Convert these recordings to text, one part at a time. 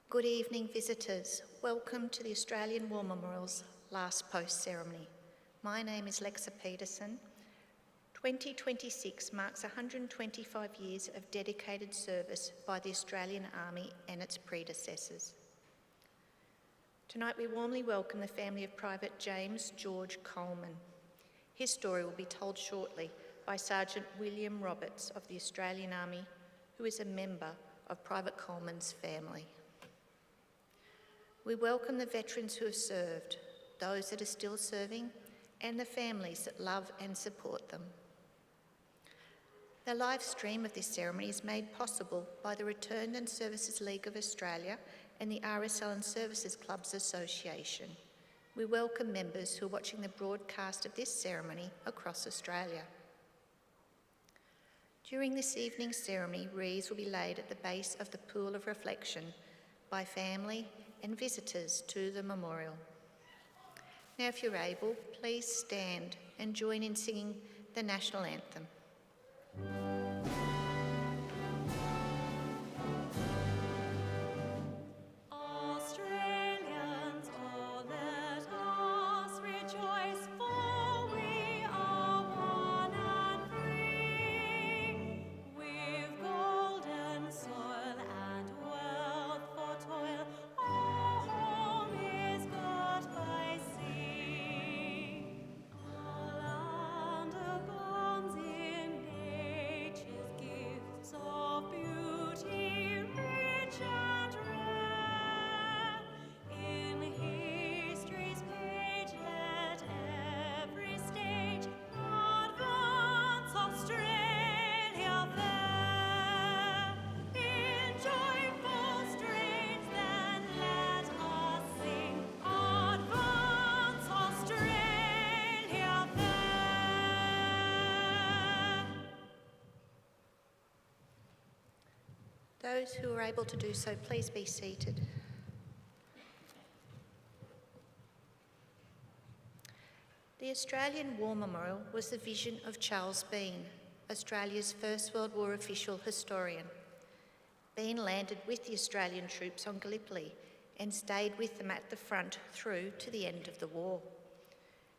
Good evening, visitors. Welcome to the Australian War Memorial's last post ceremony. My name is Lexa Peterson. 2026 marks 125 years of dedicated service by the Australian Army and its predecessors. Tonight we warmly welcome the family of Private James George Coleman. His story will be told shortly by Sergeant William Roberts of the Australian Army, who is a member of Private Coleman's family. We welcome the veterans who have served, those that are still serving, and the families that love and support them. The live stream of this ceremony is made possible by the Returned and Services League of Australia and the RSL and Services Clubs Association. We welcome members who are watching the broadcast of this ceremony across Australia. During this evening's ceremony, wreaths will be laid at the base of the Pool of Reflection by family and visitors to the memorial. Now, if you're able, please stand and join in singing the National Anthem. Those who are able to do so, please be seated. The Australian War Memorial was the vision of Charles Bean, Australia's First World War official historian. Bean landed with the Australian troops on Gallipoli and stayed with them at the front through to the end of the war.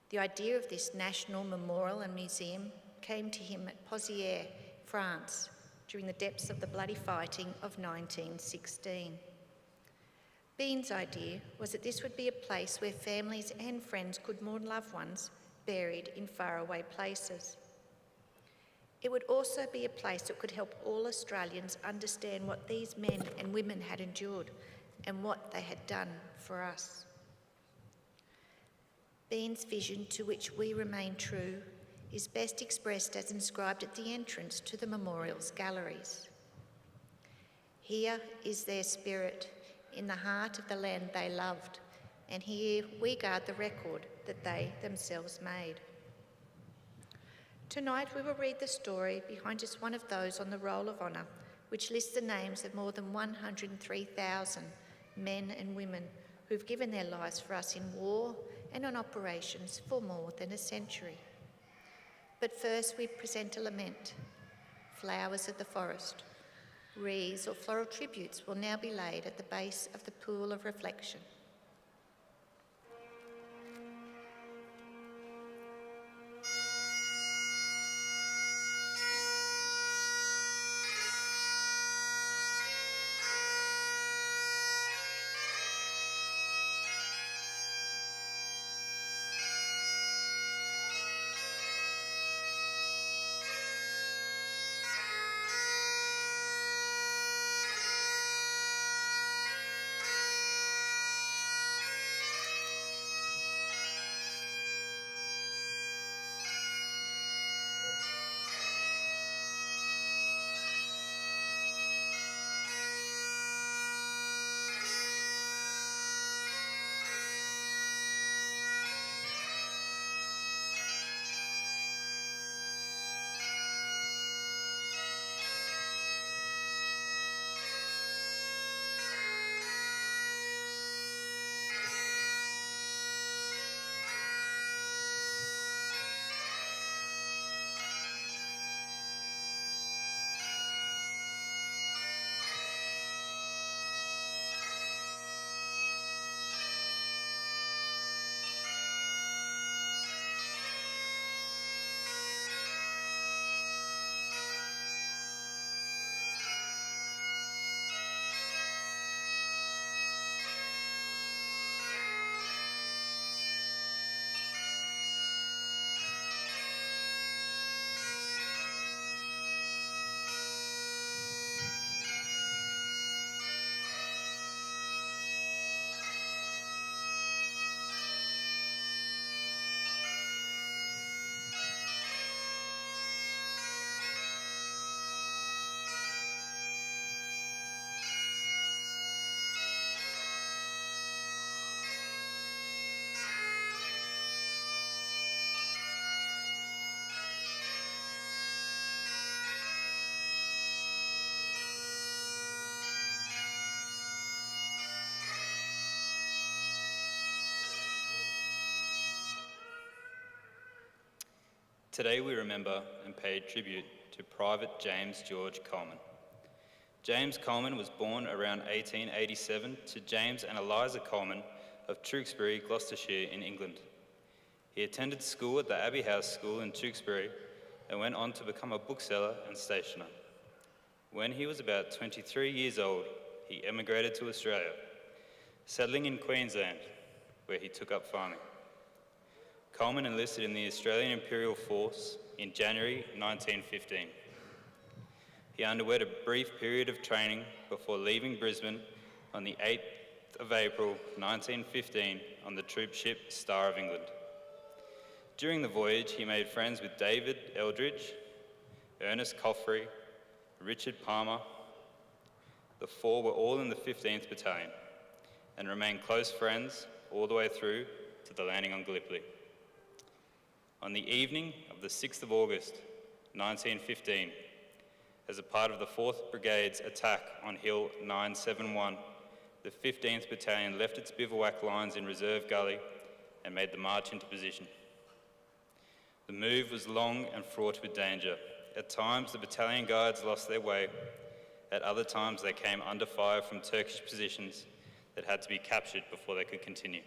The idea of this national memorial and museum came to him at Pozières, France, during the depths of the bloody fighting of 1916. Bean's idea was that this would be a place where families and friends could mourn loved ones buried in faraway places. It would also be a place that could help all Australians understand what these men and women had endured and what they had done for us. Bean's vision, to which we remain true, is best expressed as inscribed at the entrance to the memorial's galleries. Here is their spirit, in the heart of the land they loved, and here we guard the record that they themselves made. Tonight we will read the story behind just one of those on the Roll of Honour, which lists the names of more than 103,000 men and women who've given their lives for us in war and on operations for more than a century. But first we present a lament. Flowers of the forest, wreaths or floral tributes will now be laid at the base of the Pool of Reflection. Today we remember and pay tribute to Private James George Coleman. James Coleman was born around 1887 to James and Eliza Coleman of Tewkesbury, Gloucestershire in England. He attended school at the Abbey House School in Tewkesbury and went on to become a bookseller and stationer. When he was about 23 years old, he emigrated to Australia, settling in Queensland, where he took up farming. Coleman enlisted in the Australian Imperial Force in January 1915. He underwent a brief period of training before leaving Brisbane on the 8th of April 1915 on the troop ship Star of England. During the voyage, he made friends with David Eldridge, Ernest Coffrey, Richard Palmer. The four were all in the 15th Battalion and remained close friends all the way through to the landing on Gallipoli. On the evening of the 6th of August 1915, as a part of the 4th Brigade's attack on Hill 971, the 15th Battalion left its bivouac lines in Reserve Gully and made the march into position. The move was long and fraught with danger. At times, the battalion guards lost their way. At other times, they came under fire from Turkish positions that had to be captured before they could continue.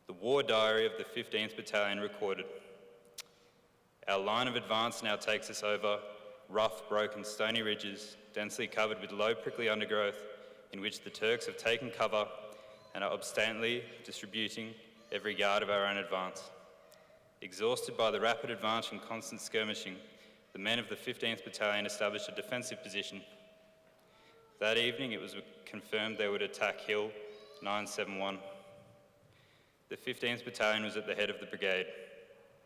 The war diary of the 15th Battalion recorded, "Our line of advance now takes us over rough, broken, stony ridges, densely covered with low, prickly undergrowth, in which the Turks have taken cover and are obstinately distributing every yard of our own advance. Exhausted by the rapid advance and constant skirmishing, the men of the 15th Battalion established a defensive position. That evening it was confirmed they would attack Hill 971. The 15th Battalion was at the head of the brigade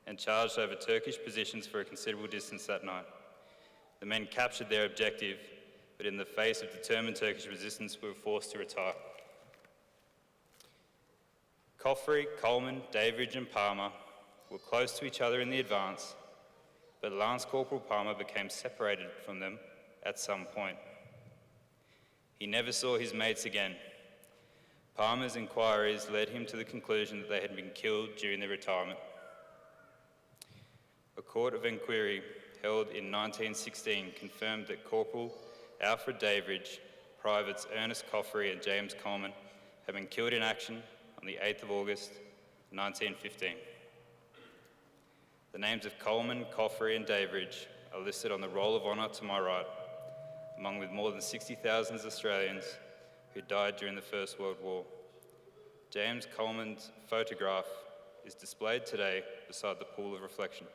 and charged over Turkish positions for a considerable distance that night. The men captured their objective, but in the face of determined Turkish resistance were forced to retire. Coffrey, Coleman, Davidge and Palmer were close to each other in the advance, but Lance Corporal Palmer became separated from them at some point. He never saw his mates again. Palmer's inquiries led him to the conclusion that they had been killed during their retirement. A court of inquiry held in 1916 confirmed that Corporal Alfred Davidge, Privates Ernest Coffrey and James Coleman had been killed in action on the 8th of August 1915. The names of Coleman, Coffrey and Davidge are listed on the Roll of Honour to my right, among with more than 60,000 Australians who died during the First World War. James Coleman's photograph is displayed today beside the pool of reflection.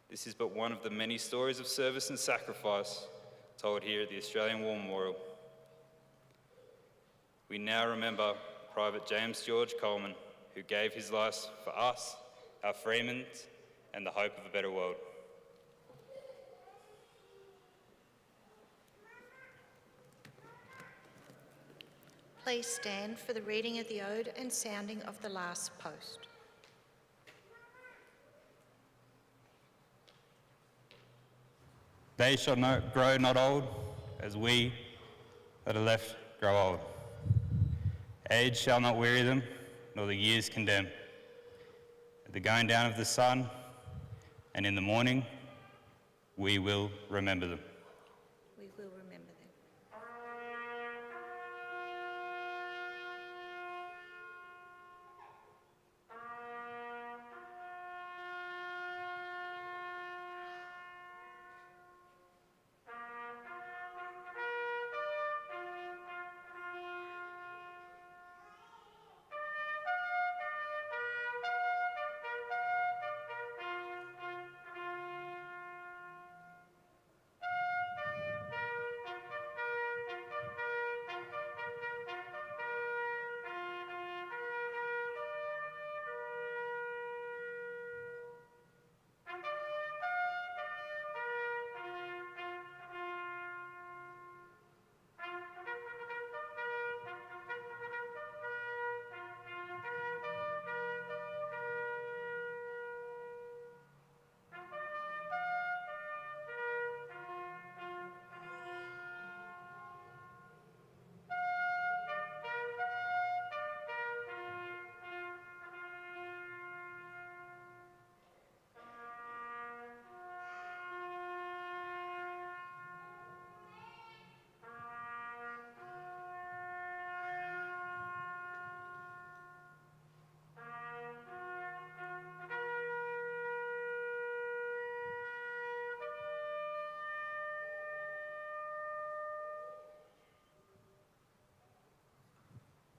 This is but one of the many stories of service and sacrifice told here at the Australian War Memorial. We now remember Private James George Coleman, who gave his life for us, our freemen, and the hope of a better world. Please stand for the reading of the Ode and sounding of the last post. They shall grow not old, as we that are left grow old. Age shall not weary them, nor the years condemn. At the going down of the sun, and in the morning, we will remember them. We will remember them.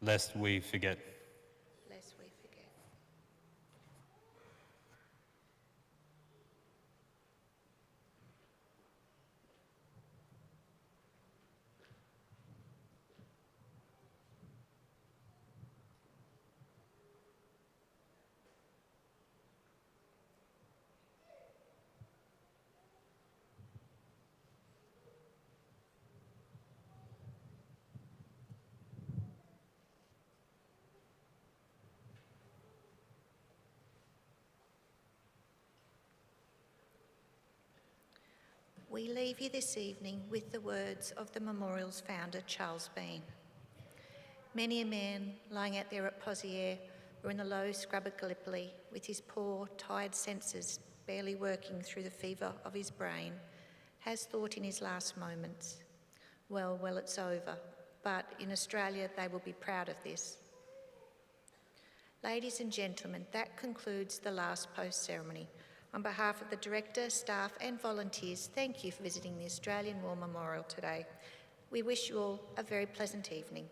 lest we forget. Lest we forget. We leave you this evening with the words of the memorial's founder, Charles Bean. Many a man lying out there at Pozières or in the low scrub of Gallipoli with his poor, tired senses barely working through the fever of his brain has thought in his last moments, well, it's over, but in Australia they will be proud of this. Ladies and gentlemen, that concludes the last post ceremony. On behalf of the Director, staff and volunteers, thank you for visiting the Australian War Memorial today. We wish you all a very pleasant evening.